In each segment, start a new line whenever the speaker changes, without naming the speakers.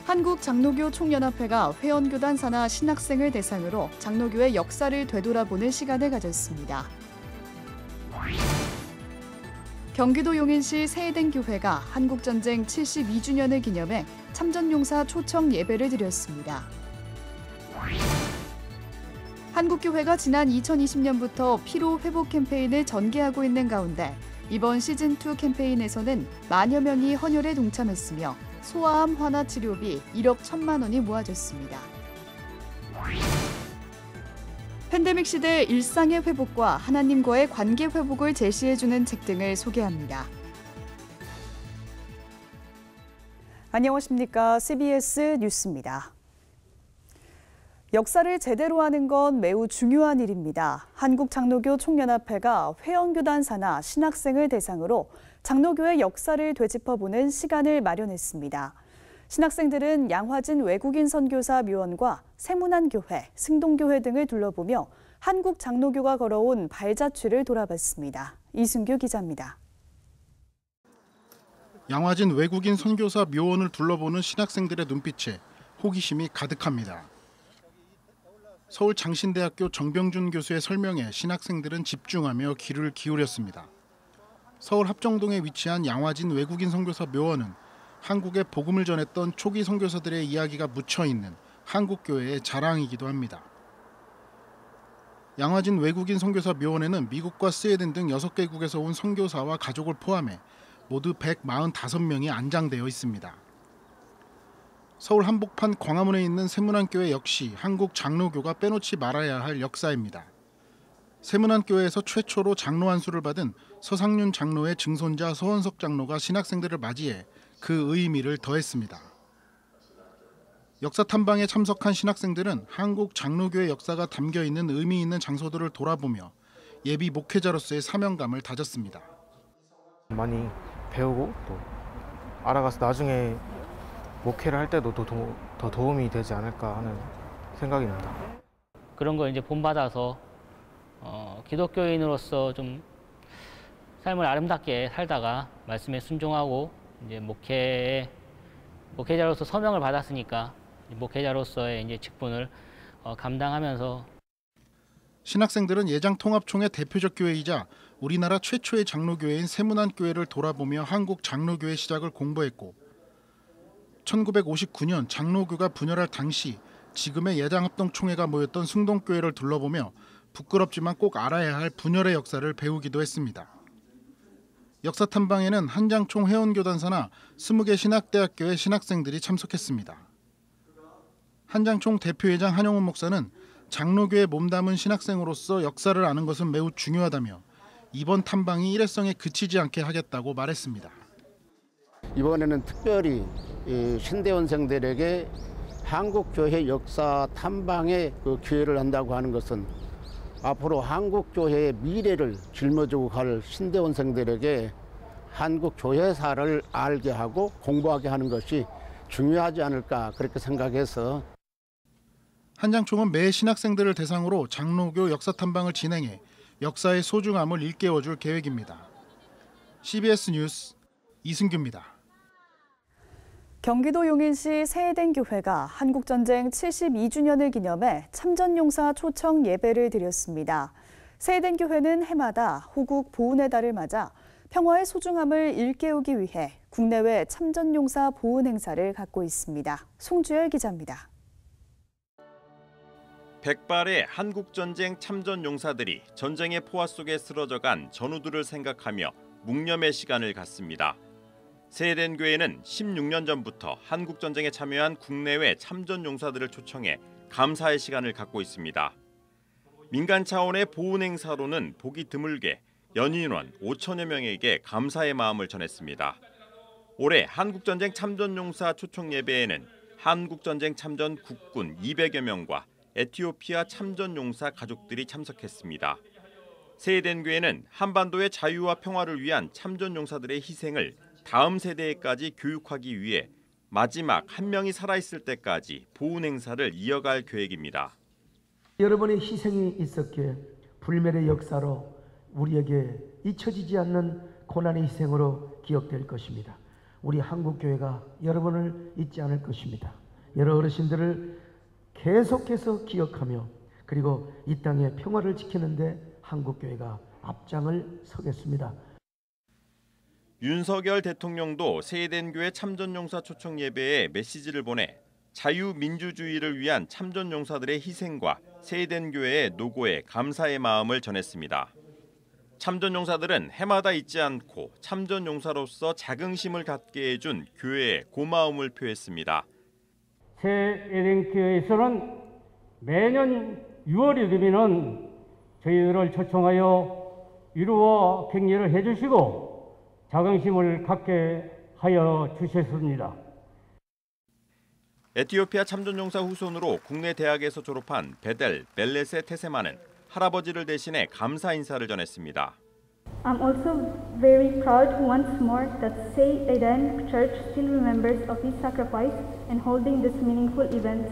한국장로교 총연합회가 회원교단 산하 신학생을 대상으로 장로교의 역사를 되돌아보는 시간을 가졌습니다. 경기도 용인시 세해댕교회가 한국전쟁 72주년을 기념해 참전용사 초청 예배를 드렸습니다. 한국교회가 지난 2020년부터 피로 회복 캠페인을 전개하고 있는 가운데 이번 시즌2 캠페인에서는 만여 명이 헌혈에 동참했으며 소아암 환아 치료비 1억 1천만 원이 모아졌습니다. 팬데믹 시대 일상의 회복과 하나님과의 관계 회복을 제시해주는 책 등을 소개합니다. 안녕하십니까. CBS 뉴스입니다. 역사를 제대로 하는 건 매우 중요한 일입니다. 한국장로교 총연합회가 회원교단 산하 신학생을 대상으로 장로교의 역사를 되짚어보는 시간을 마련했습니다. 신학생들은 양화진 외국인 선교사 묘원과 세문안교회, 승동교회 등을 둘러보며 한국 장로교가 걸어온 발자취를 돌아봤습니다. 이순규 기자입니다.
양화진 외국인 선교사 묘원을 둘러보는 신학생들의 눈빛에 호기심이 가득합니다. 서울 장신대학교 정병준 교수의 설명에 신학생들은 집중하며 귀를 기울였습니다. 서울 합정동에 위치한 양화진 외국인 선교사 묘원은 한국에 복음을 전했던 초기 선교사들의 이야기가 묻혀있는 한국교회의 자랑이기도 합니다. 양화진 외국인 선교사 묘원에는 미국과 스웨덴 등 6개국에서 온 선교사와 가족을 포함해 모두 145명이 안장되어 있습니다. 서울 한복판 광화문에 있는 세문안교회 역시 한국 장로교가 빼놓지 말아야 할 역사입니다. 세문안교회에서 최초로 장로 안수를 받은 서상륜 장로의 증손자 서원석 장로가 신학생들을 맞이해 그 의미를 더했습니다. 역사 탐방에 참석한 신학생들은 한국 장로교의 역사가 담겨있는 의미 있는 장소들을 돌아보며 예비 목회자로서의 사명감을 다졌습니다.
많이 배우고 또 알아가서 나중에 목회를 할 때도 더 도움이 되지 않을까 하는 생각입니다.
그런 걸 이제 본받아서 기독교인으로서 좀 삶을 아름답게 살다가 말씀에 순종하고 이제 목회자로서 서명을 받았으니까 목회자로서의 이제 직분을 감당하면서
신학생들은 예장통합총회 대표적 교회이자 우리나라 최초의 장로교회인 세문안교회를 돌아보며 한국 장로교회 시작을 공부했고 1959년 장로교가 분열할 당시 지금의 예장합동총회가 모였던 숭동교회를 둘러보며 부끄럽지만 꼭 알아야 할 분열의 역사를 배우기도 했습니다. 역사 탐방에는 한장총 회원교단 산하 20개 신학대학교의 신학생들이 참석했습니다. 한장총 대표회장 한영훈 목사는 장로교에 몸담은 신학생으로서 역사를 아는 것은 매우 중요하다며 이번 탐방이 일회성에 그치지 않게 하겠다고 말했습니다.
이번에는 특별히 신대원생들에게 한국교회 역사 탐방의 그 기회를 한다고 하는 것은 앞으로 한국교회의 미래를 짊어지고 갈 신대원생들에게 한국교회사를 알게 하고 공부하게 하는 것이 중요하지 않을까 그렇게 생각해서
한장총은 매 신학생들을 대상으로 장로교 역사 탐방을 진행해 역사의 소중함을 일깨워줄 계획입니다. CBS 뉴스 이승규입니다.
경기도 용인시 세해댕교회가 한국전쟁 72주년을 기념해 참전용사 초청 예배를 드렸습니다. 세해댕교회는 해마다 호국 보훈의 달을 맞아 평화의 소중함을 일깨우기 위해 국내외 참전용사 보훈 행사를 갖고 있습니다. 송주열 기자입니다.
백발의 한국전쟁 참전용사들이 전쟁의 포화 속에 쓰러져간 전우들을 생각하며 묵념의 시간을 갖습니다. 세해댕교회는 16년 전부터 한국전쟁에 참여한 국내외 참전용사들을 초청해 감사의 시간을 갖고 있습니다. 민간 차원의 보훈 행사로는 보기 드물게 연인원 5천여 명에게 감사의 마음을 전했습니다. 올해 한국전쟁 참전용사 초청 예배에는 한국전쟁 참전 국군 200여 명과 에티오피아 참전용사 가족들이 참석했습니다. 세해댕교회는 한반도의 자유와 평화를 위한 참전용사들의 희생을 다음 세대에까지 교육하기 위해 마지막 한 명이 살아있을 때까지 보훈 행사를 이어갈 계획입니다.
여러분의 희생이 있었기에 불멸의 역사로 우리에게 잊혀지지 않는 고난의 희생으로 기억될 것입니다. 우리 한국교회가 여러분을 잊지 않을 것입니다. 여러 어르신들을 계속해서 기억하며 그리고 이 땅의 평화를 지키는데 한국교회가 앞장을 서겠습니다.
윤석열 대통령도 세해된 참전용사 초청 예배에 메시지를 보내 자유민주주의를 위한 참전용사들의 희생과 세해된 교회의 노고에 감사의 마음을 전했습니다. 참전용사들은 해마다 잊지 않고 참전용사로서 자긍심을 갖게 해준 교회에 고마움을 표했습니다.
세해된 교회에서는 매년 6월이 되면 저희들을 초청하여 위로와 격려를 해주시고 자긍심을 갖게 하여 주셨습니다.
에티오피아 참전용사 후손으로 국내 대학에서 졸업한 베델 벨레세 테세마는 할아버지를 대신해 감사 인사를 전했습니다.
I'm also very proud once more that Say-Eden Church still remembers of his sacrifice in holding this meaningful event.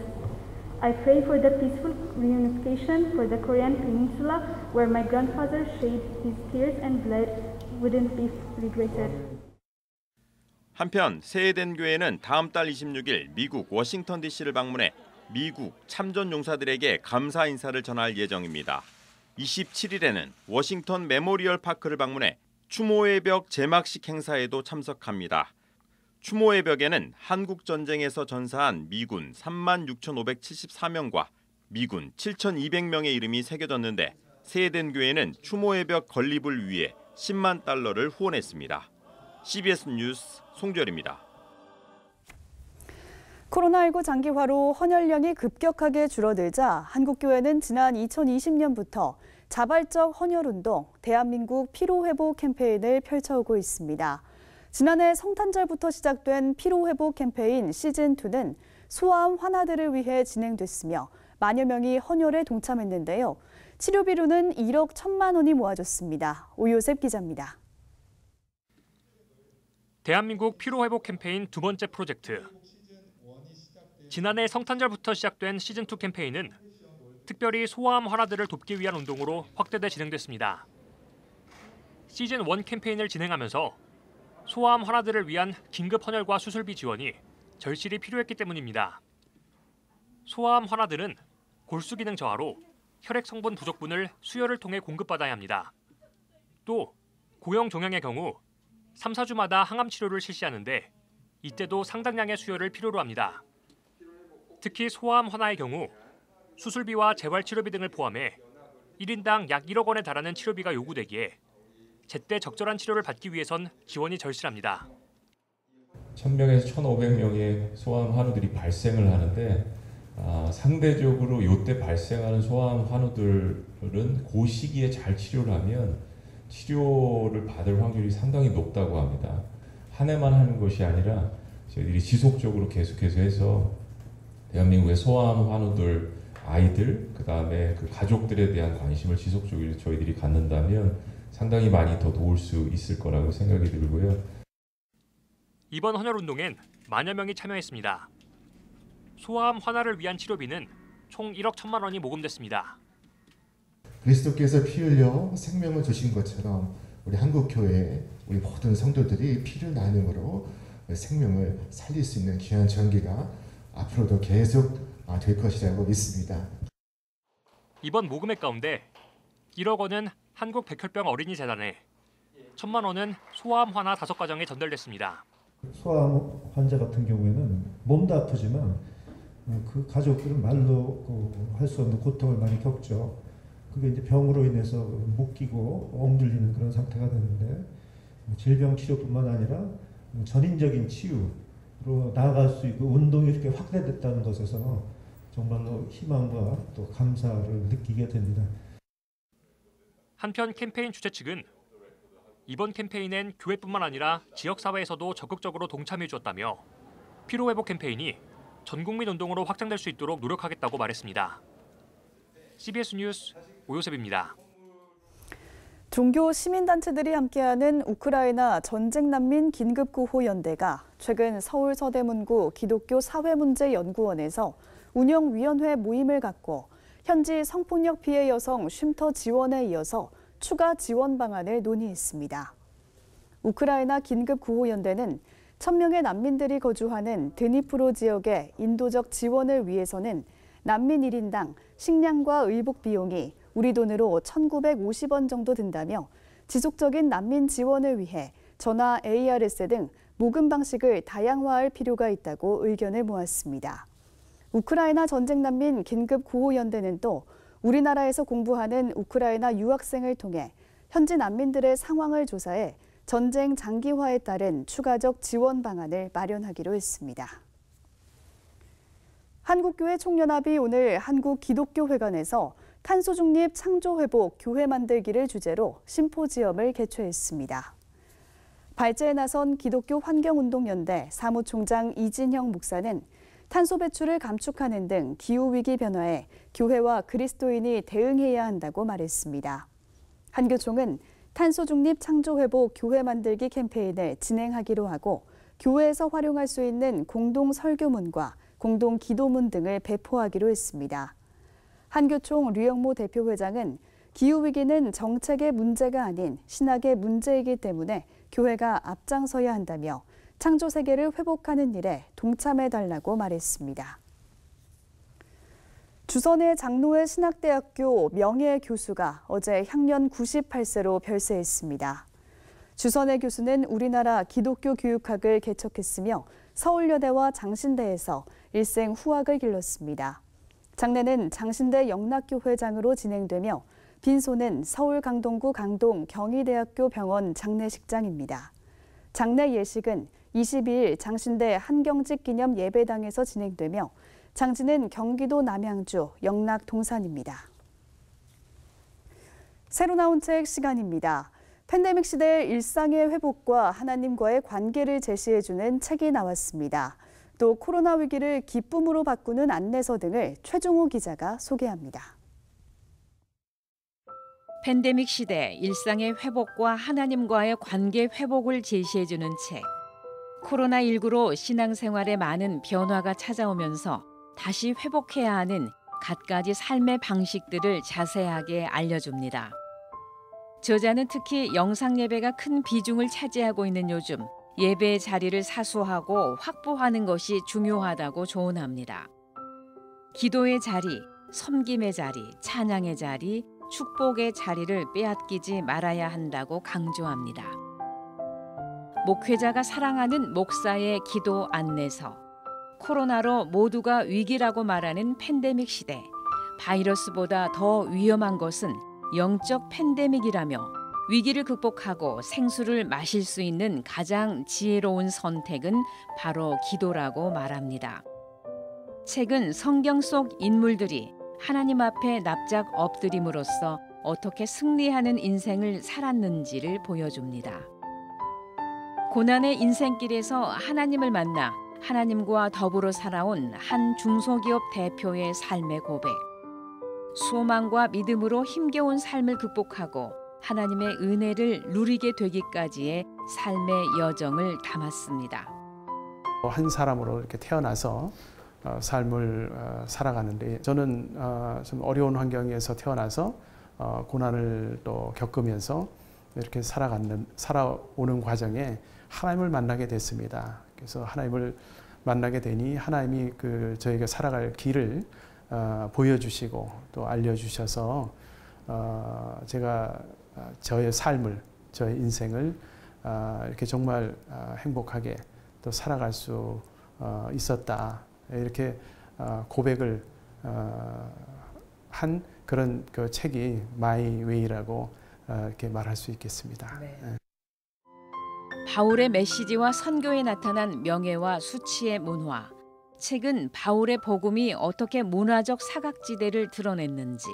I pray for the peaceful reunification for the Korean Peninsula, where my grandfather shed his tears and blood wouldn't be regretted.
한편 세해된 교회는 다음 달 26일 미국 워싱턴 DC를 방문해 미국 참전 용사들에게 감사 인사를 전할 예정입니다. 27일에는 워싱턴 메모리얼 파크를 방문해 추모의 벽 제막식 행사에도 참석합니다. 추모의 벽에는 한국 전쟁에서 전사한 미군 36,574명과 미군 7,200명의 이름이 새겨졌는데 세해된 교회는 추모의 벽 건립을 위해 10만 달러를 후원했습니다. CBS 뉴스 송주열입니다.
코로나19 장기화로 헌혈량이 급격하게 줄어들자 한국교회는 지난 2020년부터 자발적 헌혈운동, 대한민국 피로회복 캠페인을 펼쳐오고 있습니다. 지난해 성탄절부터 시작된 피로회복 캠페인 시즌2는 소아암 환아들을 위해 진행됐으며 만여 명이 헌혈에 동참했는데요. 치료비로는 1억 1천만 원이 모아졌습니다. 오요셉 기자입니다.
대한민국 피로회복 캠페인 두 번째 프로젝트. 지난해 성탄절부터 시작된 시즌2 캠페인은 특별히 소아암 환아들을 돕기 위한 운동으로 확대돼 진행됐습니다. 시즌1 캠페인을 진행하면서 소아암 환아들을 위한 긴급 헌혈과 수술비 지원이 절실히 필요했기 때문입니다. 소아암 환아들은 골수 기능 저하로 혈액 성분 부족분을 수혈을 통해 공급받아야 합니다. 또 고형 종양의 경우 3, 4주마다 항암 치료를 실시하는데 이때도 상당량의 수혈을 필요로 합니다. 특히 소아암 환아의 경우 수술비와 재활치료비 등을 포함해 1인당 약 1억 원에 달하는 치료비가 요구되기에 제때 적절한 치료를 받기 위해선 지원이 절실합니다.
1,000명에서 1,500명의 소아암 환우들이 발생을 하는데 상대적으로 이때 발생하는 소아암 환우들은 그 시기에 잘 치료를 하면 치료를 받을 확률이 상당히 높다고 합니다. 한 해만 하는 것이 아니라 저희들이 지속적으로 계속해서 해서 대한민국의 소아암 환우들, 아이들, 그다음에 그 가족들에 대한 관심을 지속적으로 저희들이 갖는다면 상당히 많이 더 도울 수 있을 거라고 생각이 들고요.
이번 헌혈운동엔 만여 명이 참여했습니다. 소아암 환아를 위한 치료비는 총 1억 1천만 원이 모금됐습니다.
그리스도께서 피 흘려 생명을 주신 것처럼 우리 한국교회 우리 모든 성도들이 피를 나눔으로 생명을 살릴 수 있는 귀한 전기가 앞으로도 계속 될 것이라고 믿습니다.
이번 모금액 가운데 1억 원은 한국백혈병 어린이재단에, 1천만 원은 소아암 환아 5가정에 전달됐습니다.
소아암 환자 같은 경우에는 몸도 아프지만 그 가족들은 말로 할 수 없는 고통을 많이 겪죠. 그게 이제 병으로 인해서 묶이고 엉들리는 그런 상태가 되는데 질병 치료뿐만 아니라 전인적인 치유로 나아갈 수 있고 운동이 이렇게 확대됐다는 것에서 정말로 희망과 또 감사를 느끼게 됩니다.
한편 캠페인 주최 측은 이번 캠페인엔 교회뿐만 아니라 지역사회에서도 적극적으로 동참해 주었다며 피로회복 캠페인이 전국민 운동으로 확장될 수 있도록 노력하겠다고 말했습니다. CBS 뉴스 오요셉입니다.
종교 시민단체들이 함께하는 우크라이나 전쟁난민 긴급구호연대가 최근 서울 서대문구 기독교 사회문제연구원에서 운영위원회 모임을 갖고 현지 성폭력 피해 여성 쉼터 지원에 이어서 추가 지원 방안을 논의했습니다. 우크라이나 긴급구호연대는 1000명의 난민들이 거주하는 드니프로 지역의 인도적 지원을 위해서는 난민 1인당 식량과 의복 비용이 우리 돈으로 1,950원 정도 든다며 지속적인 난민 지원을 위해 전화 ARS 등 모금 방식을 다양화할 필요가 있다고 의견을 모았습니다. 우크라이나 전쟁 난민 긴급 구호연대는 또 우리나라에서 공부하는 우크라이나 유학생을 통해 현지 난민들의 상황을 조사해 전쟁 장기화에 따른 추가적 지원 방안을 마련하기로 했습니다. 한국교회 총연합이 오늘 한국기독교회관에서 탄소중립 창조회복 교회 만들기를 주제로 심포지엄을 개최했습니다. 발제에 나선 기독교 환경운동연대 사무총장 이진형 목사는 탄소 배출을 감축하는 등 기후위기 변화에 교회와 그리스도인이 대응해야 한다고 말했습니다. 한교총은 탄소중립 창조회복 교회 만들기 캠페인을 진행하기로 하고 교회에서 활용할 수 있는 공동 설교문과 공동 기도문 등을 배포하기로 했습니다. 한교총 류영모 대표회장은 기후위기는 정책의 문제가 아닌 신학의 문제이기 때문에 교회가 앞장서야 한다며 창조세계를 회복하는 일에 동참해달라고 말했습니다. 주선의 장로회 신학대학교 명예교수가 어제 향년 98세로 별세했습니다. 주선의 교수는 우리나라 기독교 교육학을 개척했으며 서울여대와 장신대에서 일생 후학을 길렀습니다. 장례는 장신대 영락교회장으로 진행되며 빈소는 서울 강동구 강동 경희대학교 병원 장례식장입니다. 장례 예식은 22일 장신대 한경직 기념 예배당에서 진행되며 장지는 경기도 남양주 영락 동산입니다. 새로 나온 책 시간입니다. 팬데믹 시대의 일상의 회복과 하나님과의 관계를 제시해주는 책이 나왔습니다. 또 코로나 위기를 기쁨으로 바꾸는 안내서 등을 최종호 기자가 소개합니다.
팬데믹 시대 일상의 회복과 하나님과의 관계 회복을 제시해주는 책. 코로나19로 신앙생활에 많은 변화가 찾아오면서 다시 회복해야 하는 갖가지 삶의 방식들을 자세하게 알려줍니다. 저자는 특히 영상 예배가 큰 비중을 차지하고 있는 요즘 예배의 자리를 사수하고 확보하는 것이 중요하다고 조언합니다. 기도의 자리, 섬김의 자리, 찬양의 자리, 축복의 자리를 빼앗기지 말아야 한다고 강조합니다. 목회자가 사랑하는 목사의 기도 안내서. 코로나로 모두가 위기라고 말하는 팬데믹 시대. 바이러스보다 더 위험한 것은 영적 팬데믹이라며 위기를 극복하고 생수를 마실 수 있는 가장 지혜로운 선택은 바로 기도라고 말합니다. 책은 성경 속 인물들이 하나님 앞에 납작 엎드림으로써 어떻게 승리하는 인생을 살았는지를 보여줍니다. 고난의 인생길에서 하나님을 만나 하나님과 더불어 살아온 한 중소기업 대표의 삶의 고백. 소망과 믿음으로 힘겨운 삶을 극복하고 하나님의 은혜를 누리게 되기까지의 삶의 여정을 담았습니다.
한 사람으로 이렇게 태어나서 삶을 살아가는데 저는 좀 어려운 환경에서 태어나서 고난을 또 겪으면서 이렇게 살아오는 과정에 하나님을 만나게 됐습니다. 그래서 하나님을 만나게 되니 하나님이 저희가 살아갈 길을 보여주시고 또 알려주셔서 제가 저의 삶을, 저의 인생을 이렇게 정말 행복하게 또 살아갈 수 있었다. 이렇게 고백을 한 그런 그 책이 마이 웨이라고 이렇게 말할 수 있겠습니다. 네.
바울의 메시지와 선교에 나타난 명예와 수치의 문화. 책은 바울의 복음이 어떻게 문화적 사각지대를 드러냈는지,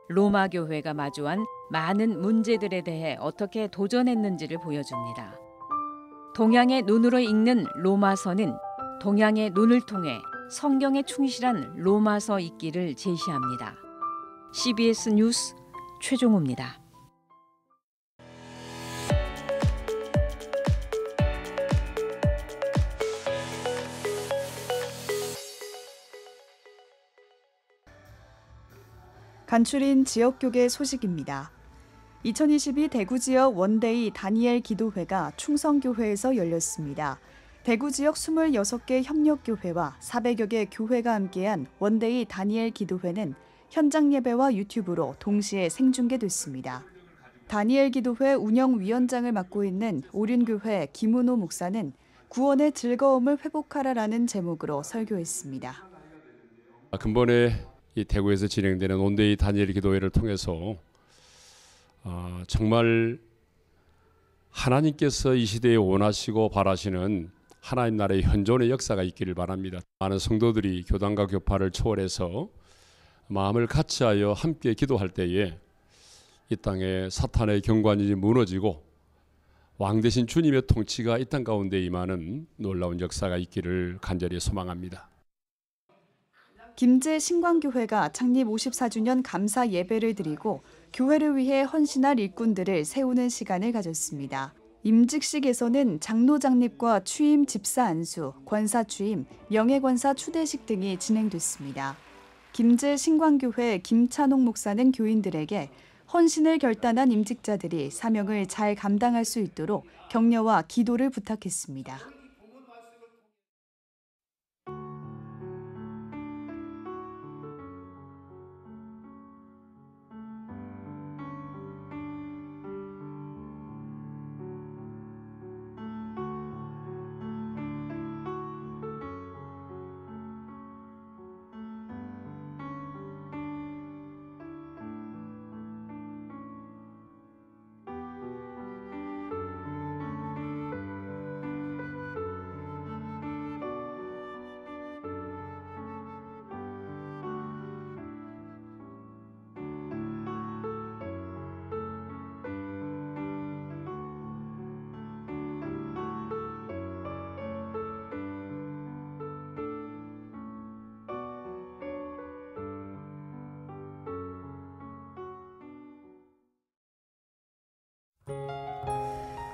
로마 교회가 마주한 많은 문제들에 대해 어떻게 도전했는지를 보여줍니다. 동양의 눈으로 읽는 로마서는 동양의 눈을 통해 성경에 충실한 로마서 읽기를 제시합니다. CBS 뉴스 최종호입니다.
간추린 지역교계 소식입니다. 2022 대구 지역 원데이 다니엘 기도회가 충성교회에서 열렸습니다. 대구 지역 26개 협력교회와 400여 개 교회가 함께한 원데이 다니엘 기도회는 현장 예배와 유튜브로 동시에 생중계됐습니다. 다니엘 기도회 운영위원장을 맡고 있는 오륜교회 김은호 목사는 구원의 즐거움을 회복하라라는 제목으로 설교했습니다.
근본에 이 대구에서 진행되는 원데이 다니엘 기도회를 통해서 정말 하나님께서 이 시대에 원하시고 바라시는 하나님 나라의 현존의 역사가 있기를 바랍니다. 많은 성도들이 교단과 교파를 초월해서 마음을 같이하여 함께 기도할 때에 이 땅에 사탄의 경관이 무너지고 왕 대신 주님의 통치가 이 땅 가운데 임하는 놀라운 역사가 있기를 간절히 소망합니다.
김제 신광교회가 창립 54주년 감사 예배를 드리고 교회를 위해 헌신할 일꾼들을 세우는 시간을 가졌습니다. 임직식에서는 장로 장립과 취임 집사 안수, 권사 취임, 명예권사 추대식 등이 진행됐습니다. 김제 신광교회 김찬홍 목사는 교인들에게 헌신을 결단한 임직자들이 사명을 잘 감당할 수 있도록 격려와 기도를 부탁했습니다.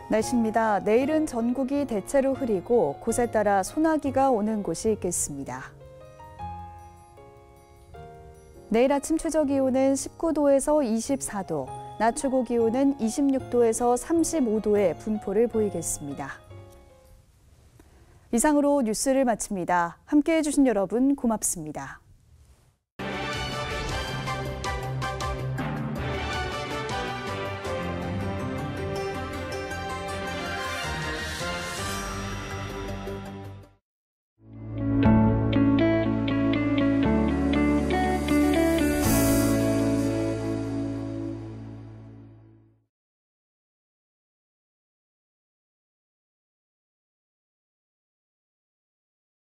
날씨입니다. 내일은 전국이 대체로 흐리고 곳에 따라 소나기가 오는 곳이 있겠습니다. 내일 아침 최저 기온은 19도에서 24도, 낮 최고 기온은 26도에서 35도의 분포를 보이겠습니다. 이상으로 뉴스를 마칩니다. 함께해 주신 여러분 고맙습니다.